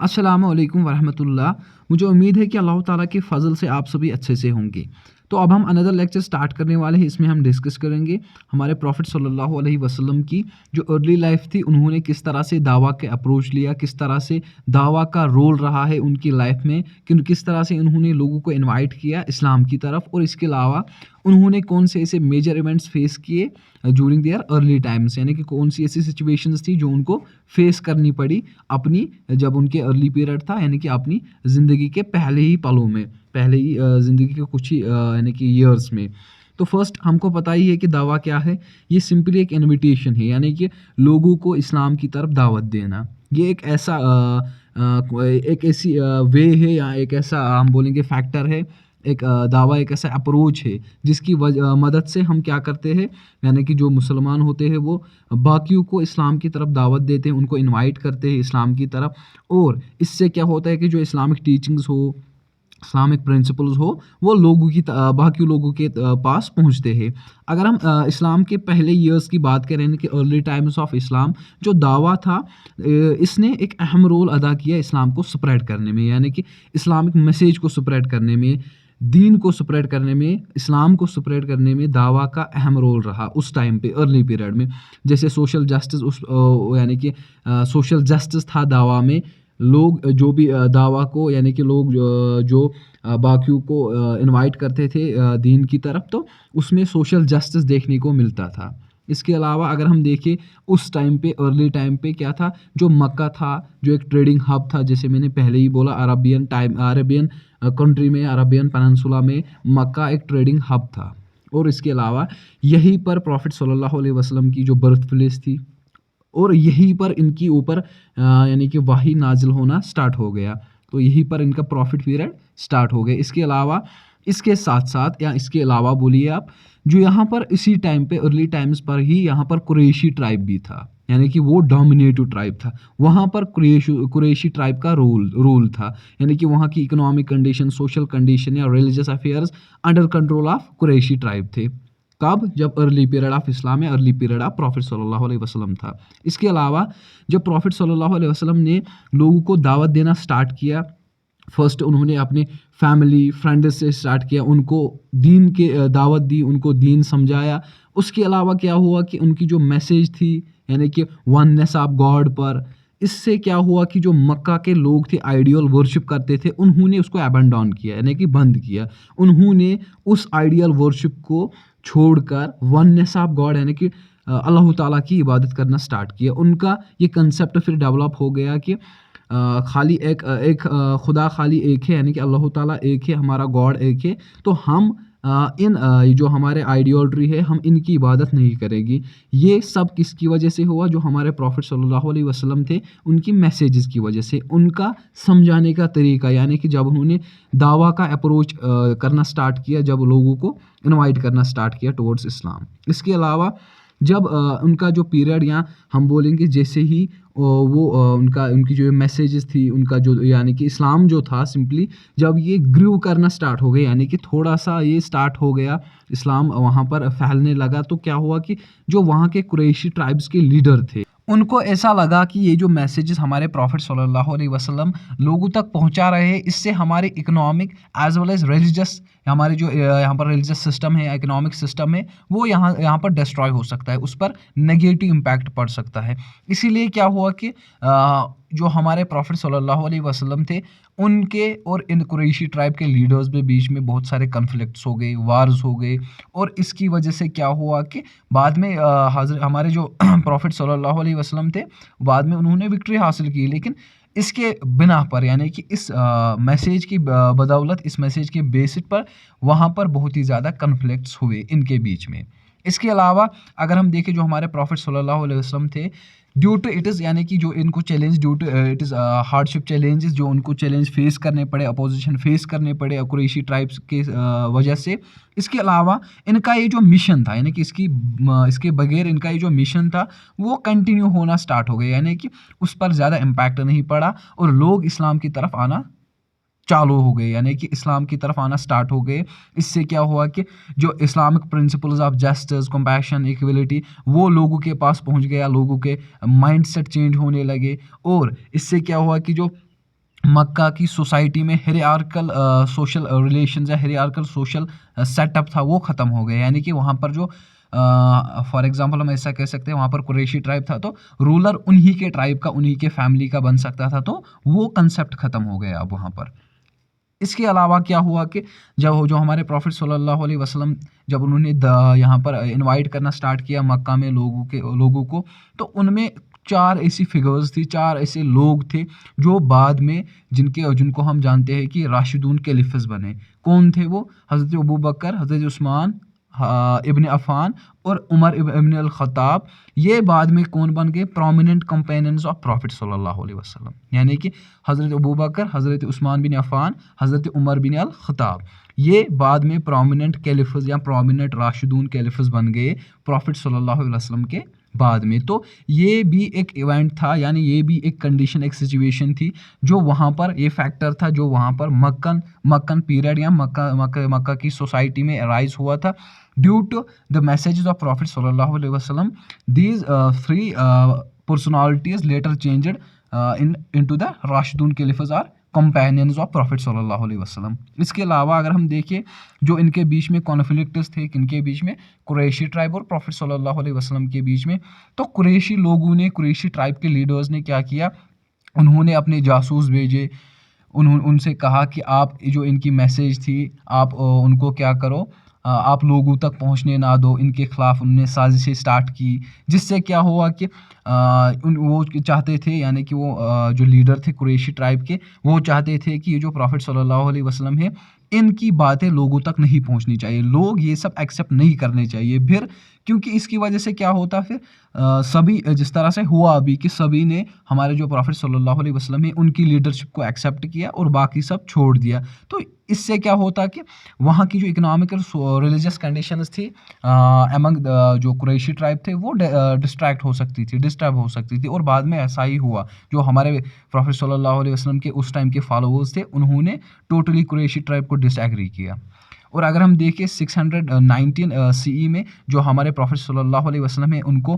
अस्सलामु अलैकुम वरहमतुल्लाह। मुझे उम्मीद है कि अल्लाह ताला के फ़ज़ल से आप सभी अच्छे से होंगे। तो अब हम अनदर लेक्चर स्टार्ट करने वाले हैं। इसमें हम डिस्कस करेंगे हमारे प्रॉफिट सल्लल्लाहु अलैहि वसल्लम की जो अर्ली लाइफ थी, उन्होंने किस तरह से दावा के अप्रोच लिया, किस तरह से दावा का रोल रहा है उनकी लाइफ में, किस तरह से उन्होंने लोगों को इनवाइट किया इस्लाम की तरफ, और इसके अलावा उन्होंने कौन से ऐसे मेजर इवेंट्स फेस किए ड्यूरिंग देयर अर्ली टाइम्स, यानी कि कौन सी ऐसी सिचुएशंस थी जो उनको फेस करनी पड़ी अपनी, जब उनके अर्ली पीरियड था, यानी कि अपनी ज़िंदगी के पहले ही पलों में, पहले ही ज़िंदगी के कुछ ही यानी कि ईयर्स में। तो फर्स्ट हमको पता ही है कि दावा क्या है। ये सिंपली एक इनविटेशन है, यानी कि लोगों को इस्लाम की तरफ दावत देना। ये एक ऐसा एक ऐसी वे है, या एक ऐसा हम बोलेंगे फैक्टर है, एक दावा एक ऐसा अप्रोच है जिसकी मदद से हम क्या करते हैं, यानी कि जो मुसलमान होते हैं वो बाकियों को इस्लाम की तरफ दावत देते हैं, उनको इनवाइट करते हैं इस्लाम की तरफ। और इससे क्या होता है कि जो इस्लामिक टीचिंग्स हो, इस्लामिक प्रिंसिपल्स हो, वो लोगों की बाकी लोगों के पास पहुंचते हैं। अगर हम इस्लाम के पहले ईयर्स की बात करें, यानी कि अर्ली टाइम्स ऑफ इस्लाम, जो दावा था इसने एक अहम रोल अदा किया इस्लाम को स्प्रेड करने में, यानी कि इस्लामिक मैसेज को स्प्रेड करने में, दीन को स्प्रेड करने में, इस्लाम को स्प्रेड करने में दावा का अहम रोल रहा उस टाइम पे, अर्ली पीरियड में। जैसे सोशल जस्टिस यानी कि सोशल जस्टिस था दावा में। लोग जो भी दावा को, यानी कि लोग जो बाकियों को इनवाइट करते थे दीन की तरफ, तो उसमें सोशल जस्टिस देखने को मिलता था। इसके अलावा अगर हम देखें उस टाइम पे, अर्ली टाइम पे क्या था, जो मक्का था, जो एक ट्रेडिंग हब था, जैसे मैंने पहले ही बोला, अरबियन कंट्री में, अरबियन पेनिनसुला में मक्का एक ट्रेडिंग हब था। और इसके अलावा यहीं पर प्रॉफिट सल्लल्लाहु अलैहि वसल्लम की जो बर्थ प्लेस थी, और यहीं पर इनकी ऊपर यानी कि वही नाजिल होना स्टार्ट हो गया। तो यहीं पर इनका प्रॉफिट पीरियड स्टार्ट हो गया। इसके अलावा, इसके साथ साथ, या इसके अलावा बोलिए आप, जो यहाँ पर इसी टाइम पे, अर्ली टाइम्स पर ही यहाँ पर कुरैशी ट्राइब भी था, यानी कि वो डोमिनेटिव ट्राइब था। वहाँ पर कुरैशी ट्राइब का रूल था, यानी कि वहाँ की इकोनॉमिक कंडीशन, सोशल कंडीशन या religious affairs under control of Qureshi tribe थे। कब? जब अर्ली पीरियड ऑफ इस्लाम या अर्ली पीरियड ऑफ प्रॉफिट सल्लल्लाहु अलैहि वसल्लम था। इसके अलावा जब प्रॉफिट सल्लल्लाहु अलैहि वसल्लम ने लोगों को दावत देना स्टार्ट किया, फर्स्ट उन्होंने अपने फैमिली फ्रेंड्स से स्टार्ट किया, उनको दीन के दावत दी, उनको दीन समझाया। उसके अलावा क्या हुआ कि उनकी जो मैसेज थी, यानी कि वननेस ऑफ गॉड पर, इससे क्या हुआ कि जो मक्का के लोग थे, आइडियल वर्शिप करते थे, उन्होंने उसको अबैंडन किया, यानी कि बंद किया। उन्होंने उस आइडियल वर्शिप को छोड़कर वननेस ऑफ गॉड, यानी कि अल्लाह ताला की इबादत करना स्टार्ट किया। उनका ये कंसेप्ट फिर डेवलप हो गया कि खाली एक खुदा खाली एक है, यानी कि अल्लाह ताला एक है, हमारा गॉड एक है। तो हम जो हमारे आइडियोलट्री है, हम इनकी इबादत नहीं करेंगे। ये सब किसकी वजह से हुआ? जो हमारे प्रॉफिट सल्लल्लाहु अलैहि वसल्लम थे, उनकी मैसेजेस की वजह से, उनका समझाने का तरीका, यानी कि जब उन्होंने दावा का अप्रोच करना स्टार्ट किया, जब लोगों को इनवाइट करना स्टार्ट किया टुवर्ड्स इस्लाम। इसके अलावा जब उनका जो पीरियड, या हम बोलेंगे जैसे ही उनकी जो मैसेजेस थी, उनका जो, यानी कि इस्लाम जो था, सिंपली जब ये ग्रू करना स्टार्ट हो गया, यानी कि थोड़ा सा ये स्टार्ट हो गया, इस्लाम वहाँ पर फैलने लगा, तो क्या हुआ कि जो वहाँ के कुरैशी ट्राइब्स के लीडर थे, उनको ऐसा लगा कि ये जो मैसेजेस हमारे प्रॉफिट सल्लल्लाहु अलैहि वसल्लम लोगों तक पहुंचा रहे हैं, इससे हमारे economic as well as religious, हमारे जो यहाँ पर रिलीजियस सिस्टम है, इकोनॉमिक सिस्टम है, वो यहाँ पर डिस्ट्रॉय हो सकता है, उस पर नेगेटिव इम्पैक्ट पड़ सकता है। इसीलिए क्या हुआ कि जो हमारे प्रॉफिट सल्लल्लाहु अलैहि वसल्लम थे, उनके और इन कुरैशी ट्राइब के लीडर्स के बीच में बहुत सारे कन्फ्लिक्ट्स हो गए, वार्स हो गए। और इसकी वजह से क्या हुआ कि बाद में हमारे जो प्रॉफिट सल्लल्लाहु अलैहि वसल्लम थे, बाद में उन्होंने विक्ट्री हासिल की, लेकिन इसके बिना पर, यानी कि इस मैसेज की बदौलत, इस मैसेज के बेसिस पर वहाँ पर बहुत ही ज़्यादा कन्फ्लिक्ट्स हुए इनके बीच में। इसके अलावा अगर हम देखें, जो हमारे प्रॉफिट सल्लल्लाहु अलैहि वसल्लम थे, ड्यू टू इट इज़, यानी कि जो इनको challenge, due to it is hardship challenges, जो उनको चैलेंज फेस करने पड़े, अपोजिशन फेस करने पड़े कुरैशी ट्राइब्स के वजह से। इसके अलावा इनका ये जो मिशन था, यानी कि इसके बगैर इनका ये जो मिशन था, वो कंटिन्यू होना स्टार्ट हो गया, यानी कि उस पर ज़्यादा इम्पैक्ट नहीं पड़ा, और लोग इस्लाम की तरफ आना चालू हो गए, यानी कि इस्लाम की तरफ आना स्टार्ट हो गए। इससे क्या हुआ कि जो Islamic principles of justice, compassion, equality, वो लोगों के पास पहुंच गया, लोगों के माइंडसेट चेंज होने लगे। और इससे क्या हुआ कि जो مکہ کی سوسائٹی میں ہیریارکل سوشل ریلیشنز یا ہیریارکل سوشل سیٹ اپ تھا وہ ختم ہو گیا، یعنی کہ وہاں پر جو فار ایگزامپل ہم ایسا کہہ سکتے ہیں وہاں پر قریشی ٹرائب تھا تو رولر انہی کے ٹرائب کا انہی کے فیملی کا بن سکتا تھا، تو وہ کنسیپٹ ختم ہو گیا اب وہاں پر۔ اس کے علاوہ کیا ہوا کہ جب جو ہمارے پروفٹ صلی اللہ علیہ وسلم جب انہوں نے یہاں پر انوائٹ کرنا سٹارٹ کیا مکہ میں لوگوں کو، تو ان میں 4 ایسی فگرز تھی، 4 ایسے لوگ تھے جو بعد میں جن کو ہم جانتے ہیں کہ راشدون کیلیفز بنے۔ کون تھے وہ؟ حضرت ابوبکر، حضرت عثمان ابن عفان اور عمر ابن الخطاب۔ یہ بعد میں کون بن گئے؟ پرومیننٹ کمپیننز آف پروفٹ صلی اللہ علیہ وسلم، یعنی کہ حضرت ابوبکر، حضرت عثمان بن عفان، حضرت عمر بن الخطاب، یہ بعد میں پرومیننٹ کیلیفز یا پرومیننٹ راشدون کیلیفز بن گئے پروفٹ صلی اللہ علیہ وسلم کے بعد میں۔ تو یہ بھی ایک ایونٹ تھا، یعنی یہ بھی ایک کنڈیشن، ایک سچویشن تھی جو وہاں پر، یہ فیکٹر تھا جو وہاں پر مکن پیریڈ یا مکہ کی سوسائٹی میں ارائز ہوا تھا due to the messages of prophet صلی اللہ علیہ وسلم۔ These 3 personalities later changed into the راشدون کیلیفز اور کمپینینز آف پروفٹ صلی اللہ علیہ وسلم۔ اس کے علاوہ اگر ہم دیکھیں جو ان کے بیچ میں کانفلکٹس تھے، کن کے بیچ میں؟ قریشی ٹرائب اور پروفٹ صلی اللہ علیہ وسلم کے بیچ میں۔ تو قریشی لوگوں نے، قریشی ٹرائب کے لیڈرز نے کیا کیا؟ انہوں نے اپنے جاسوس بھیجے، ان سے کہا کہ آپ جو ان کی میسیج تھی آپ ان کو کیا کرو، آپ لوگوں تک پہنچنے نہ دو۔ ان کے خلاف انہوں نے سازشیں سٹارٹ کی، جس سے کیا ہوا کہ وہ چاہتے تھے، یعنی کہ وہ جو لیڈر تھے قریشی ٹرائب کے، وہ چاہتے تھے کہ یہ جو پروفٹ صلی اللہ علیہ وسلم ہے ان کی باتیں لوگوں تک نہیں پہنچنی چاہیے، لوگ یہ سب ایکسیپٹ نہیں کرنے چاہیے۔ پھر کیونکہ اس کی وجہ سے کیا ہوتا پھر سبھی، جس طرح سے ہوا ابھی کہ سبھی نے ہمارے جو پروفٹ صلی اللہ علیہ وسلم ہے ان کی لیڈرشپ کو ایکسیپٹ کیا اور باقی سب چھوڑ دیا، تو اس سے کیا ہوتا کہ وہاں کی جو اکنامکل ریلیجیس کنڈیشنز تھی امنگ جو قریشی ٹرائب تھے وہ ڈسٹریکٹ ہو سکتی تھی، ڈسٹرب ہو سکتی تھی، اور بعد میں ایسا ہی ہوا۔ جو ہمارے پروفٹ صلی اللہ علیہ وسلم کے اس ٹائم کے فالوورز تھے انہوں نے ٹوٹلی قریشی ٹرائب کو ڈس ایگری کیا۔ اور اگر ہم دیکھیں 619 CE میں جو ہمارے پروفٹ صلی اللہ علیہ وسلم ہے ان کو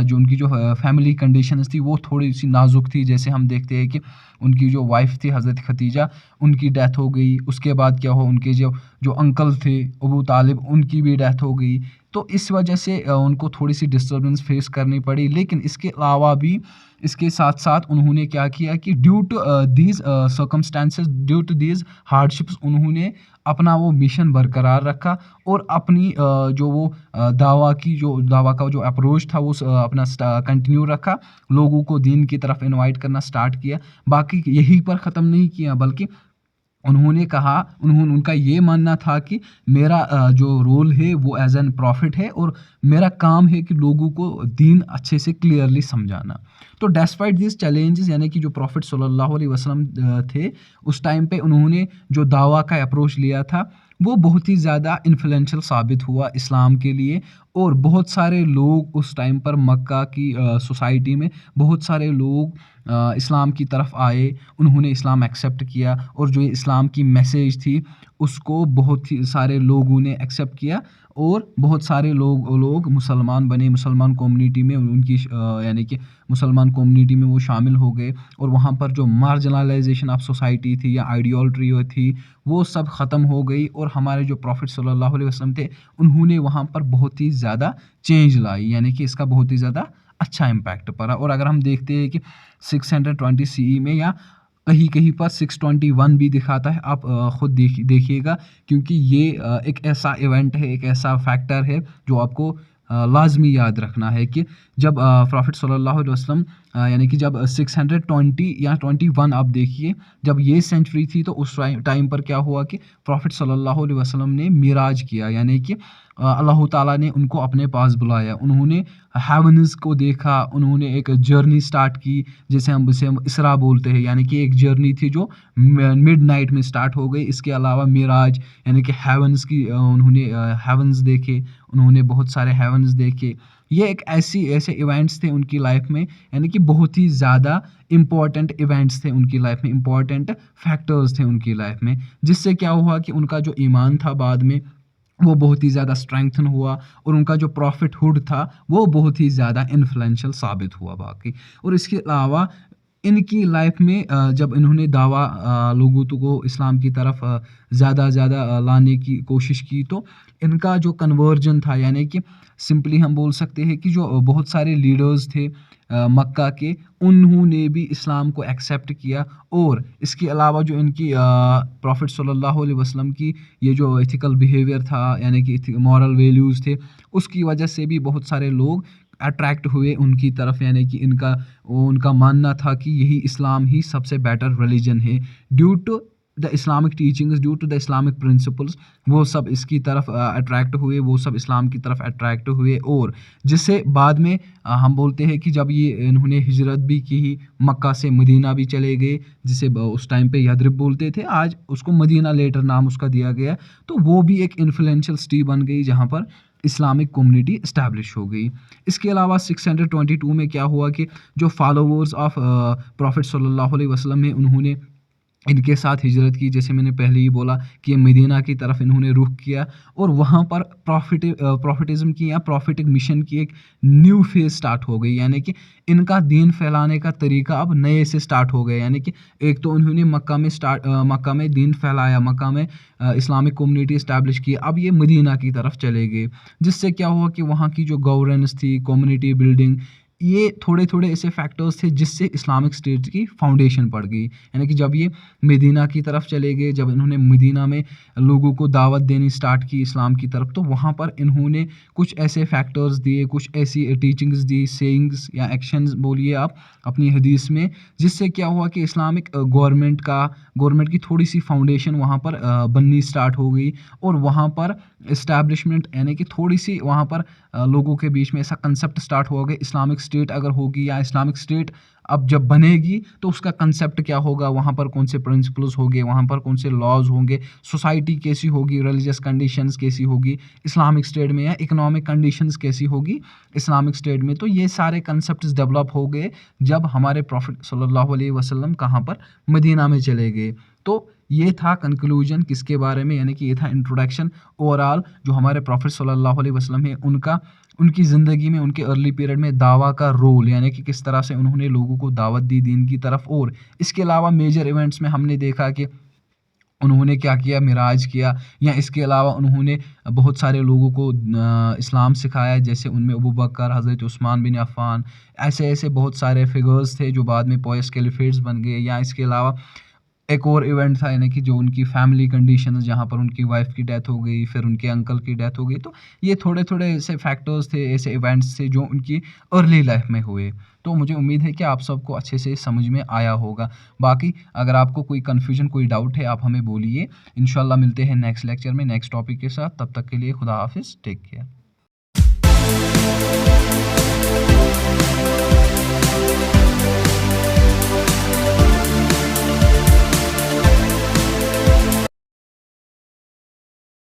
جو ان کی جو فیملی کنڈیشنز تھی وہ تھوڑی سی نازک تھی، جیسے ہم دیکھتے ہیں کہ ان کی جو وائف تھی حضرت ختیجہ، ان کی ڈیتھ ہو گئی، اس کے بعد کیا ہو ان کے جو انکل تھے ابو طالب ان کی بھی ڈیتھ ہو گئی، تو اس وجہ سے ان کو تھوڑی سی ڈسٹربنس فیس کرنی پڑی۔ لیکن اس کے علاوہ بھی، اس کے ساتھ ساتھ انہوں نے کیا کیا کہ due to these circumstances, due to these hardships, انہوں نے اپنا وہ مشن برقرار رکھا اور اپنی جو وہ دعویٰ کا جو اپروچ تھا وہ اپنا کنٹینیو رکھا، لوگوں کو دین کی طرف انوائٹ کرنا سٹارٹ کیا۔ باقی یہی پر ختم نہیں کیا، بلکہ انہوں نے کہا، ان کا یہ ماننا تھا کہ میرا جو رول ہے وہ ایز این پروفٹ ہے اور میرا کام ہے کہ لوگوں کو دین اچھے سے کلیئرلی سمجھانا۔ تو ڈیسپائٹ دیز چیلنجز، یعنی کہ جو پروفٹ صلی اللہ علیہ وسلم تھے اس ٹائم پہ انہوں نے جو دعویٰ کا اپروچ لیا تھا وہ بہت ہی زیادہ انفلوئنشل ثابت ہوا اسلام کے لیے، اور بہت سارے لوگ اس ٹائم پر مکہ کی سوسائٹی میں بہت سارے لوگ اسلام کی طرف آئے، انہوں نے اسلام ایکسیپٹ کیا، اور جو اسلام کی میسیج تھی اس کو بہت ہی سارے لوگوں نے ایکسیپٹ کیا، اور بہت سارے لوگ مسلمان بنے، مسلمان کمیونٹی میں ان کی یعنی کہ مسلمان کمیونٹی میں وہ شامل ہو گئے، اور وہاں پر جو مارجنلائزیشن آف سوسائٹی تھی یا آئیڈیالٹری تھی وہ سب ختم ہو گئی، اور ہمارے جو پروفٹ صلی اللہ علیہ وسلم تھے انہوں نے وہاں پر بہت ہی زیادہ چینج لائی، یعنی کہ اس کا بہت ہی زیادہ اچھا امپیکٹ پڑا۔ اور اگر ہم دیکھتے ہیں کہ 620 CE میں یا کہیں پر 621 بھی دکھاتا ہے، آپ خود دیکھیے گا، کیونکہ یہ ایک ایسا ایونٹ ہے، ایک ایسا فیکٹر ہے جو آپ کو لازمی یاد رکھنا ہے کہ جب پروفٹ صلی اللہ علیہ وسلم یعنی کہ جب 620 یا 21 آپ دیکھیے، جب یہ سینچری تھی تو اس ٹائم پر کیا ہوا کہ پروفٹ صلی اللہ علیہ وسلم نے معراج کیا، یعنی کہ اللہ تعالیٰ نے ان کو اپنے پاس بلایا، انہوں نے ہیونز کو دیکھا، انہوں نے ایک جرنی سٹارٹ کی جسے ہم اسرا بولتے ہیں، یعنی کہ ایک جرنی تھی جو مڈ نائٹ میں سٹارٹ ہو گئی۔ اس کے علاوہ معراج یعنی کہ ہیونز کی انہوں نے ہیونز دیکھے، انہوں نے بہت سارے ہیونز دیکھے۔ یہ ایک ایسے ایونٹس تھے ان کی لائف میں، یعنی کہ بہت ہی زیادہ امپورٹنٹ ایونٹس تھے ان کی لائف میں، امپورٹنٹ فیکٹرز تھے ان کی لائف میں، جس سے کیا ہوا کہ ان کا جو ایمان تھا بعد میں وہ بہت ہی زیادہ اسٹرینگتھن ہوا، اور ان کا جو پروفٹ ہوڈ تھا وہ بہت ہی زیادہ انفلوئنشل ثابت ہوا باقی۔ اور اس کے علاوہ इनकी लाइफ में जब इन्होंने दावा लोगों को इस्लाम की तरफ ज़्यादा लाने की कोशिश की, तो इनका जो कन्वर्जन था, यानी कि सिंपली हम बोल सकते हैं कि जो बहुत सारे लीडर्स थे मक्का के, उन्होंने भी इस्लाम को एक्सेप्ट किया। और इसके अलावा जो इनकी प्रॉफिट सल्लल्लाहु अलैहि वसल्लम की ये जो एथिकल बिहेवियर था, यानी कि मॉरल वैल्यूज़ थे, उसकी वजह से भी बहुत सारे लोग अट्रैक्ट हुए उनकी तरफ, यानी कि उनका मानना था कि यही इस्लाम ही सबसे बेटर रिलीजन है। Due to the Islamic teachings, due to the Islamic principles, वो सब इसकी तरफ अट्रैक्ट हुए, वो सब इस्लाम की तरफ अट्रैक्ट हुए। और जिससे बाद में हम बोलते हैं कि जब ये इन्होंने हिजरत भी की, मक्का से मदीना भी चले गए, जिसे उस टाइम पे यथरिब बोलते थे, आज उसको मदीना लेटर नाम उसका दिया गया। तो वो भी एक इन्फ्लुएंशियल सिटी बन गई जहाँ पर इस्लामिक कम्युनिटी इस्टेब्लिश हो गई। इसके अलावा 622 में क्या हुआ कि जो फॉलोवर्स ऑफ प्रॉफिट सल्लल्लाहु अलैहि वसल्लम है, उन्होंने इनके साथ हिजरत की। जैसे मैंने पहले ही बोला कि मदीना की तरफ इन्होंने रुख किया और वहाँ पर प्रॉफिटिज़म की या प्रॉफिटिक मिशन की एक न्यू फेज़ स्टार्ट हो गई, यानी कि इनका दीन फैलाने का तरीका अब नए से स्टार्ट हो गया। यानी कि एक तो उन्होंने मक्का में दीन फैलाया, मक्का में इस्लामिक कम्युनिटी इस्टेब्लिश की, अब ये मदीना की तरफ चले गए। जिससे क्या हुआ कि वहाँ की जो गवर्नेंस थी, कम्युनिटी बिल्डिंग, ये थोड़े थोड़े ऐसे फैक्टर्स थे जिससे इस्लामिक स्टेट की फाउंडेशन पड़ गई। यानी कि जब ये मदीना की तरफ चले गए, जब इन्होंने मदीना में लोगों को दावत देनी स्टार्ट की इस्लाम की तरफ, तो वहाँ पर इन्होंने कुछ ऐसे फैक्टर्स दिए, कुछ ऐसी टीचिंग्स दी, सेइंग्स या एक्शंस बोलिए आप अपनी हदीस में, जिससे क्या हुआ कि इस्लामिक गवर्नमेंट की थोड़ी सी फाउंडेशन वहाँ पर बननी स्टार्ट हो गई। और वहाँ पर इस्टेब्लिशमेंट, यानी कि थोड़ी सी वहाँ पर लोगों के बीच में ऐसा कंसेप्ट स्टार्ट हो गया, इस्लामिक स्टेट अगर होगी या इस्लामिक स्टेट अब जब बनेगी तो उसका कंसेप्ट क्या होगा, वहाँ पर कौन से प्रिंसिपल्स होंगे, वहाँ पर कौन से लॉज होंगे, सोसाइटी कैसी होगी, रिलीजियस कंडीशंस कैसी होगी इस्लामिक स्टेट में, या इकोनॉमिक कंडीशंस कैसी होगी इस्लामिक स्टेट में। तो ये सारे कंसेप्ट्स डेवलप हो गए जब हमारे प्रॉफिट सल्लल्लाहु अलैहि वसल्लम कहाँ पर, मदीना में चले गए। तो ये था कंक्लूजन किसके बारे में, यानी कि ये था इंट्रोडक्शन ओवरऑल जो हमारे प्रॉफिट सल्लल्लाहु अलैहि वसल्लम है उनकी ज़िंदगी में, उनके अर्ली पीरियड में दावा का रोल, यानी कि किस तरह से उन्होंने लोगों को दावत दी दीन की तरफ। और इसके अलावा मेजर इवेंट्स में हमने देखा कि उन्होंने क्या किया, मिराज किया, या इसके अलावा उन्होंने बहुत सारे लोगों को इस्लाम सिखाया, जैसे उनमें अबू बकर, हज़रत उस्मान बिन अफ़्फ़ान, ऐसे ऐसे बहुत सारे फिगर्स थे जो बाद में पॉयस कैलिफेट्स बन गए। या इसके अलावा एक और इवेंट था, यानी कि जो उनकी फैमिली कंडीशंस, जहाँ पर उनकी वाइफ की डेथ हो गई, फिर उनके अंकल की डेथ हो गई। तो ये थोड़े थोड़े ऐसे फैक्टर्स थे, ऐसे इवेंट्स थे जो उनकी अर्ली लाइफ में हुए। तो मुझे उम्मीद है कि आप सबको अच्छे से समझ में आया होगा। बाकी अगर आपको कोई कन्फ्यूजन, कोई डाउट है, आप हमें बोलिए। इंशाल्लाह मिलते हैं नेक्स्ट लेक्चर में नेक्स्ट टॉपिक के साथ। तब तक के लिए खुदा हाफिज़, टेक केयर।